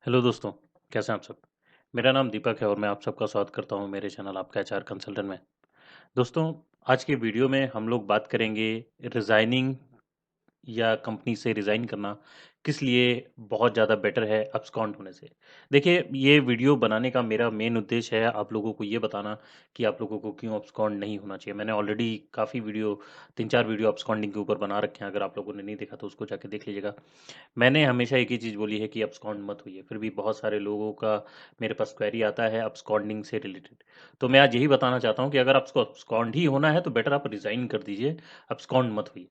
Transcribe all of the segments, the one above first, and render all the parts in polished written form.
Hello दोस्तों, कैसे हैं आप सब? मेरा नाम दीपक है और मैं आप सबका स्वागत करता हूं मेरे चैनल आपका एचआर कंसल्टेंट में। दोस्तों, आज के वीडियो में हम लोग बात करेंगे रिज़ाइनिंग या कंपनी से रिज़ाइन करना किस लिए बहुत ज़्यादा बेटर है अब्सकॉन्ड होने से। देखिए, ये वीडियो बनाने का मेरा मेन उद्देश्य है आप लोगों को ये बताना कि आप लोगों को क्यों अब्सकॉन्ड नहीं होना चाहिए। मैंने ऑलरेडी काफ़ी वीडियो 3-4 वीडियो अब्सकॉन्डिंग के ऊपर बना रखे हैं, अगर आप लोगों ने नहीं देखा तो उसको जाके देख लीजिएगा। मैंने हमेशा एक ही चीज़ बोली है कि अब्सकॉन्ड मत होइए, फिर भी बहुत सारे लोगों का मेरे पास क्वेरी आता है अब्सकॉन्डिंग से रिलेटेड। तो मैं आज यही बताना चाहता हूँ कि अगर आपको अब्सकॉन्ड ही होना है तो बेटर आप रिज़ाइन कर दीजिए, अब्सकॉन्ड मत होइए।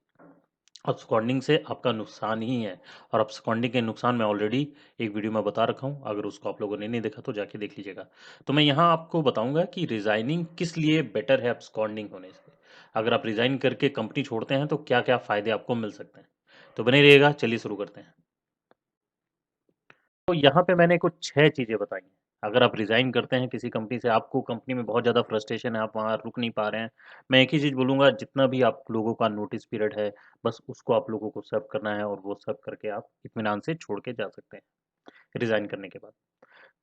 अब्सकॉन्डिंग से आपका नुकसान ही है और अब्सकॉन्डिंग के नुकसान मैं ऑलरेडी एक वीडियो में बता रखा हूँ, अगर उसको आप लोगों ने नहीं देखा तो जाके देख लीजिएगा। तो मैं यहाँ आपको बताऊंगा कि रिज़ाइनिंग किस लिए बेटर है अब्सकॉन्डिंग होने से। अगर आप रिज़ाइन करके कंपनी छोड़ते हैं तो क्या-क्या फ़ायदे आपको मिल सकते हैं। तो बने रहिएगा, चलिए शुरू करते हैं। तो यहाँ पे मैंने कुछ 6 चीज़ें बताई हैं। अगर आप रिज़ाइन करते हैं किसी कंपनी से, आपको कंपनी में बहुत ज़्यादा फ्रस्ट्रेशन है, आप वहाँ रुक नहीं पा रहे हैं, मैं एक ही चीज़ बोलूँगा, जितना भी आप लोगों का नोटिस पीरियड है, बस उसको आप लोगों को सर्व करना है और वो सर्व करके आप इत्मीनान से छोड़ के जा सकते हैं, रिज़ाइन करने के बाद।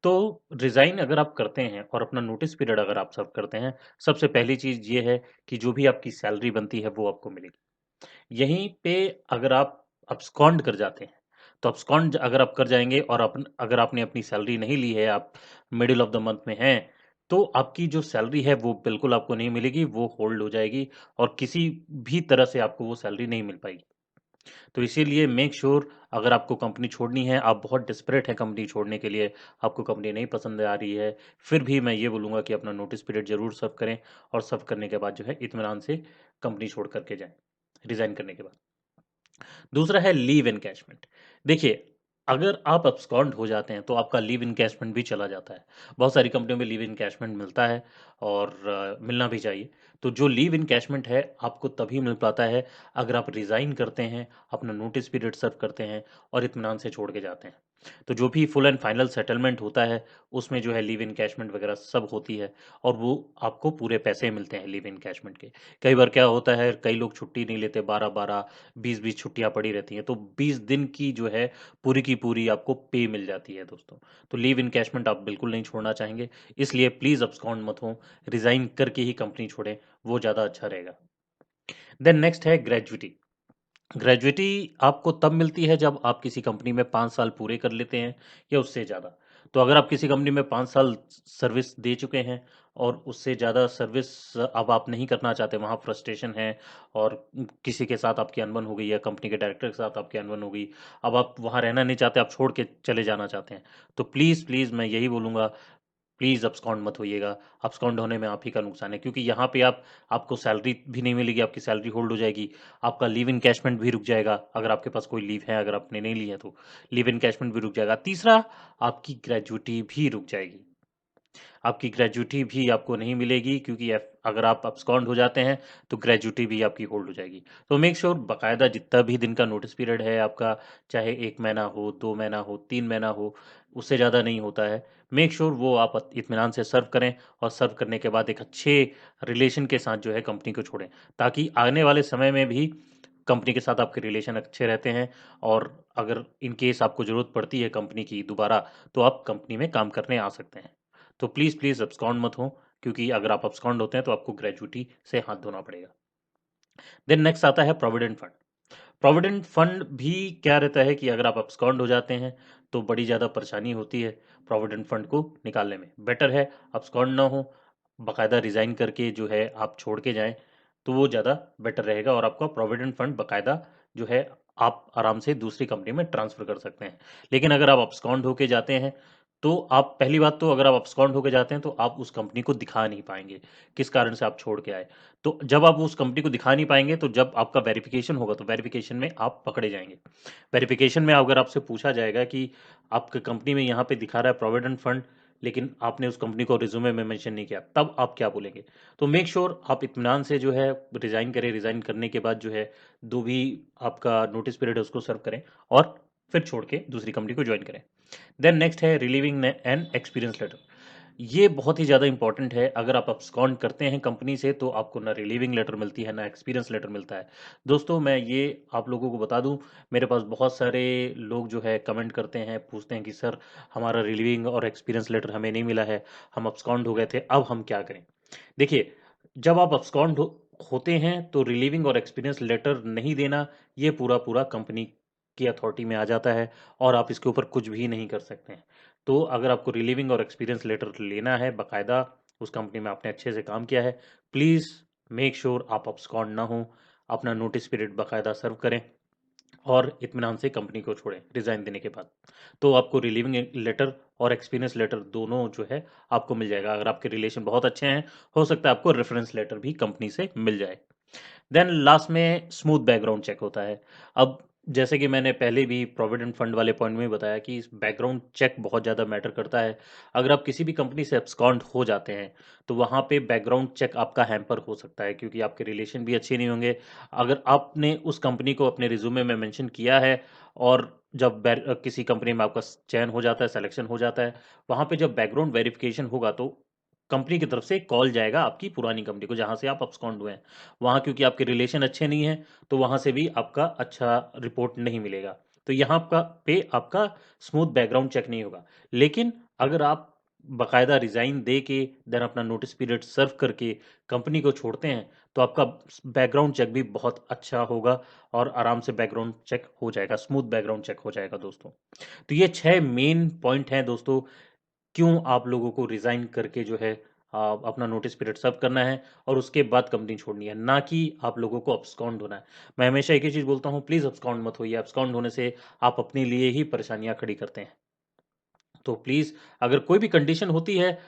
तो रिज़ाइन अगर आप करते हैं और अपना नोटिस पीरियड अगर आप सर्व करते हैं, सबसे पहली चीज़ ये है कि जो भी आपकी सैलरी बनती है, वो आपको मिलेगी। यहीं पे अगर आप अब्सकॉन्ड कर जाते हैं, तो अब्सकॉन्ड अगर आप कर जाएँगे और अगर आपने अपनी सैलरी नहीं ली है, आप मिडल ऑफ द मंथ में हैं, तो आपकी जो सैलरी है वो बिल्कुल आपको नहीं मिलेगी, वो होल्ड हो जाएगी और किसी भी तरह से आपको वो सैलरी नहीं मिल पाएगी। तो इसीलिए मेक श्योर अगर आपको कंपनी छोड़नी है, आप बहुत डेस्परेट हैं कंपनी छोड़ने के लिए, आपको कंपनी नहीं पसंद आ रही है, फिर भी मैं ये बोलूँगा कि अपना नोटिस पीरियड ज़रूर सर्व करें और सर्व करने के बाद जो है इत्मीनान से कंपनी छोड़ कर के जाएँ, रिज़ाइन करने के बाद। दूसरा है लीव एनकैशमेंट। देखिए, अगर आप अब्सकॉन्ड हो जाते हैं, तो आपका लीव एनकैशमेंट भी चला जाता है। बहुत सारी कंपनियों में लीव एनकैशमेंट मिलता है और मिलना भी चाहिए। तो जो लीव एनकैशमेंट है, आपको तभी मिल पाता है, अगर आप रिज़ाइन करते हैं, अपना नोटिस पीरियड सर्व करते हैं और इत्मीनान से छोड़ के जाते हैं। तो जो भी फुल एंड फाइनल सेटलमेंट होता है, उसमें जो है लीव एनकैशमेंट वगैरह सब होती है और वो आपको पूरे पैसे मिलते हैं लीव एनकैशमेंट के। कई बार क्या होता है, कई लोग छुट्टी नहीं लेते, 12-12 20-20 छुट्टियाँ पड़ी रहती हैं, तो 20 दिन की जो है पूरी की पूरी आपको पे मिल जाती है दोस्तों। तो लीव एनकैशमेंट आप बिल्कुल नहीं छोड़ना चाहेंगे, इसलिए प्लीज़ अब्सकॉन्ड मत हों, रिज़ाइन करके ही कंपनी छोड़ें, वो ज़्यादा अच्छा रहेगा। देन नेक्स्ट है ग्रेच्युटी। ग्रेजुइटी आपको तब मिलती है जब आप किसी कंपनी में 5 साल पूरे कर लेते हैं या उससे ज़्यादा। तो अगर आप किसी कंपनी में 5 साल सर्विस दे चुके हैं और उससे ज़्यादा सर्विस अब आप नहीं करना चाहते, वहाँ फ्रस्ट्रेशन है और किसी के साथ आपकी अनबन हो गई है, कंपनी के डायरेक्टर के साथ आपकी अनबन हो गई, अब आप वहाँ रहना नहीं चाहते, आप छोड़ के चले जाना चाहते हैं, तो प्लीज़ मैं यही बोलूँगा, प्लीज़ अब्सकॉन्ड मत होइएगा। अब्सकॉन्ड होने में आप ही का नुकसान है, क्योंकि यहाँ पे आपको सैलरी भी नहीं मिलेगी, आपकी सैलरी होल्ड हो जाएगी, आपका लीव एनकैशमेंट भी रुक जाएगा, अगर आपके पास कोई लीव है, अगर आपने नहीं ली है तो लीव एनकैशमेंट भी रुक जाएगा। तीसरा, आपकी ग्रेच्युटी भी रुक जाएगी। आपकी ग्रेच्युटी भी आपको नहीं मिलेगी, क्योंकि अगर आप अब्सकॉन्ड हो जाते हैं तो ग्रेच्युटी भी आपकी होल्ड हो जाएगी। तो मेक श्योर बाकायदा जितना भी दिन का नोटिस पीरियड है आपका, चाहे 1 महीना हो, 2 महीना हो, 3 महीना हो, उससे ज़्यादा नहीं होता है। मेक श्योर वो आप इत्मीनान से सर्व करें और सर्व करने के बाद एक अच्छे रिलेशन के साथ जो है कंपनी को छोड़ें, ताकि आने वाले समय में भी कंपनी के साथ आपके रिलेशन अच्छे रहते हैं और अगर इन केस आपको ज़रूरत पड़ती है कंपनी की दोबारा, तो आप कंपनी में काम करने आ सकते हैं। तो प्लीज़ अब्सकॉन्ड मत हो, क्योंकि अगर आप अब्सकॉन्ड होते हैं तो आपको ग्रेच्युटी से हाथ धोना पड़ेगा। देन नेक्स्ट आता है प्रोविडेंट फंड। प्रोविडेंट फंड भी क्या रहता है कि अगर आप अब्सकॉन्ड हो जाते हैं तो बड़ी ज़्यादा परेशानी होती है प्रोविडेंट फंड को निकालने में। बेटर है अब्सकॉन्ड ना हो, बाकायदा रिज़ाइन करके जो है आप छोड़ के जाएँ, तो वो ज़्यादा बेटर रहेगा और आपका प्रोविडेंट फंड बाकायदा जो है आप आराम से दूसरी कंपनी में ट्रांसफ़र कर सकते हैं। लेकिन अगर आप अब्सकॉन्ड होके जाते हैं, तो आप पहली बात तो अगर आप अब्सकॉन्ड होके जाते हैं तो आप उस कंपनी को दिखा नहीं पाएँगे, किस कारण से आप छोड़ के आए। तो जब आप उस कंपनी को दिखा नहीं पाएँगे, तो जब आपका वेरिफ़िकेशन होगा, तो वेरिफ़िकेशन में आप पकड़े जाएँगे। वेरिफ़िकेशन में अगर आपसे पूछा जाएगा कि आपकी कंपनी में यहाँ पे दिखा रहा है प्रोविडेंट फंड, लेकिन आपने उस कंपनी को रिज़्यूमे में मेंशन नहीं किया, तब आप क्या बोलेंगे? तो मेक श्योर आप इत्मीनान से जो है रिज़ाइन करें, रिज़ाइन करने के बाद जो है, जो भी आपका नोटिस पीरियड है उसको सर्व करें और फिर छोड़ के दूसरी कंपनी को जॉइन करें। देन नेक्स्ट है रिलीविंग एन एक्सपीरियंस लेटर। ये बहुत ही ज़्यादा इंपॉर्टेंट है। अगर आप अब्सकॉन्ड करते हैं कंपनी से तो आपको ना रिलीविंग लेटर मिलती है, ना एक्सपीरियंस लेटर मिलता है। दोस्तों मैं ये आप लोगों को बता दूँ, मेरे पास बहुत सारे लोग जो है कमेंट करते हैं, पूछते हैं कि सर हमारा रिलीविंग और एक्सपीरियंस लेटर हमें नहीं मिला है, हम अब्सकॉन्ड हो गए थे, अब हम क्या करें? देखिए, जब आप अब्सकॉन्ड होते हैं तो रिलीविंग और एक्सपीरियंस लेटर नहीं देना, ये पूरा-पूरा कंपनी की अथॉरिटी में आ जाता है और आप इसके ऊपर कुछ भी नहीं कर सकते हैं। तो अगर आपको रिलीविंग और एक्सपीरियंस लेटर लेना है बाकायदा, उस कंपनी में आपने अच्छे से काम किया है, प्लीज़ मेक श्योर आप अब्सकॉन्ड ना हों, अपना नोटिस पीरियड बाकायदा सर्व करें और इत्मीनान से कंपनी को छोड़ें रिज़ाइन देने के बाद। तो आपको रिलीविंग लेटर और एक्सपीरियंस लेटर दोनों जो है आपको मिल जाएगा। अगर आपके रिलेशन बहुत अच्छे हैं, हो सकता है आपको रेफरेंस लेटर भी कंपनी से मिल जाए। देन लास्ट में स्मूथ बैकग्राउंड चेक होता है। अब जैसे कि मैंने पहले भी प्रोविडेंट फंड वाले पॉइंट में बताया कि बैकग्राउंड चेक बहुत ज़्यादा मैटर करता है। अगर आप किसी भी कंपनी से एब्सकॉन्ड हो जाते हैं तो वहाँ पे बैकग्राउंड चेक आपका हैम्पर हो सकता है, क्योंकि आपके रिलेशन भी अच्छे नहीं होंगे। अगर आपने उस कंपनी को अपने रिज्यूमे में मेंशन किया है और जब किसी कंपनी में आपका चयन हो जाता है, सिलेक्शन हो जाता है, वहाँ पे जब बैकग्राउंड वेरिफिकेशन होगा तो कंपनी की तरफ से कॉल जाएगा आपकी पुरानी कंपनी को जहाँ से आप अब्सकॉन्ड हुए हैं। वहाँ क्योंकि आपके रिलेशन अच्छे नहीं हैं, तो वहाँ से भी आपका अच्छा रिपोर्ट नहीं मिलेगा। तो यहाँ आपका स्मूथ बैकग्राउंड चेक नहीं होगा। लेकिन अगर आप बाकायदा रिज़ाइन दे के देन अपना नोटिस पीरियड सर्व करके कंपनी को छोड़ते हैं, तो आपका बैकग्राउंड चेक भी बहुत अच्छा होगा और आराम से बैकग्राउंड चेक हो जाएगा, स्मूथ बैकग्राउंड चेक हो जाएगा दोस्तों। तो ये 6 मेन पॉइंट हैं दोस्तों, क्यों आप लोगों को रिज़ाइन करके जो है अपना नोटिस पीरियड सर्व करना है और उसके बाद कंपनी छोड़नी है, ना कि आप लोगों को अब्सकॉन्ड होना है। मैं हमेशा एक ही चीज़ बोलता हूँ, प्लीज़ अब्सकॉन्ड मत होइए। अब्सकॉन्ड होने से आप अपने लिए ही परेशानियाँ खड़ी करते हैं। तो प्लीज़ अगर कोई भी कंडीशन होती है,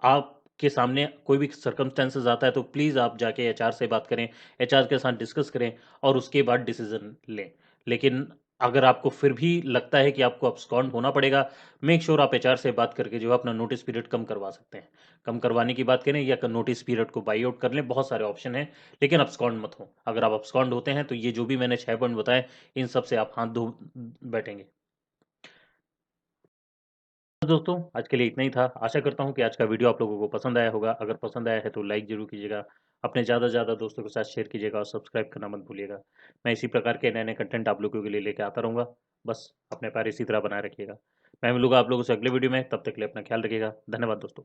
आपके सामने कोई भी सर्कमस्टेंसेस आता है, तो प्लीज़ आप जाके एचआर से बात करें, एचआर के साथ डिस्कस करें और उसके बाद डिसीज़न लें। लेकिन अगर आपको फिर भी लगता है कि आपको अब्सकॉन्ड होना पड़ेगा, मेक श्योर आप एचआर से बात करके जो है अपना नोटिस पीरियड कम करवा सकते हैं। कम करवाने की बात करें या नोटिस पीरियड को बाई आउट कर लें, बहुत सारे ऑप्शन हैं, लेकिन अब्सकॉन्ड मत हों। अगर आप अब्सकॉन्ड होते हैं, तो ये जो भी मैंने 6 पॉइंट बताए, इन सब से आप हाथ धो बैठेंगे। तो दोस्तों आज के लिए इतना ही था। आशा करता हूँ कि आज का वीडियो आप लोगों को पसंद आया होगा। अगर पसंद आया है तो लाइक ज़रूर कीजिएगा, अपने ज़्यादा से ज़्यादा दोस्तों के साथ शेयर कीजिएगा और सब्सक्राइब करना मत भूलिएगा। मैं इसी प्रकार के नए-नए कंटेंट आप लोगों के लिए लेके आता रहूँगा। बस अपने प्यार इसी तरह बनाए रखिएगा। मैं मिलूँगा आप लोगों से अगले वीडियो में, तब तक के लिए अपना ख्याल रखिएगा। धन्यवाद दोस्तों।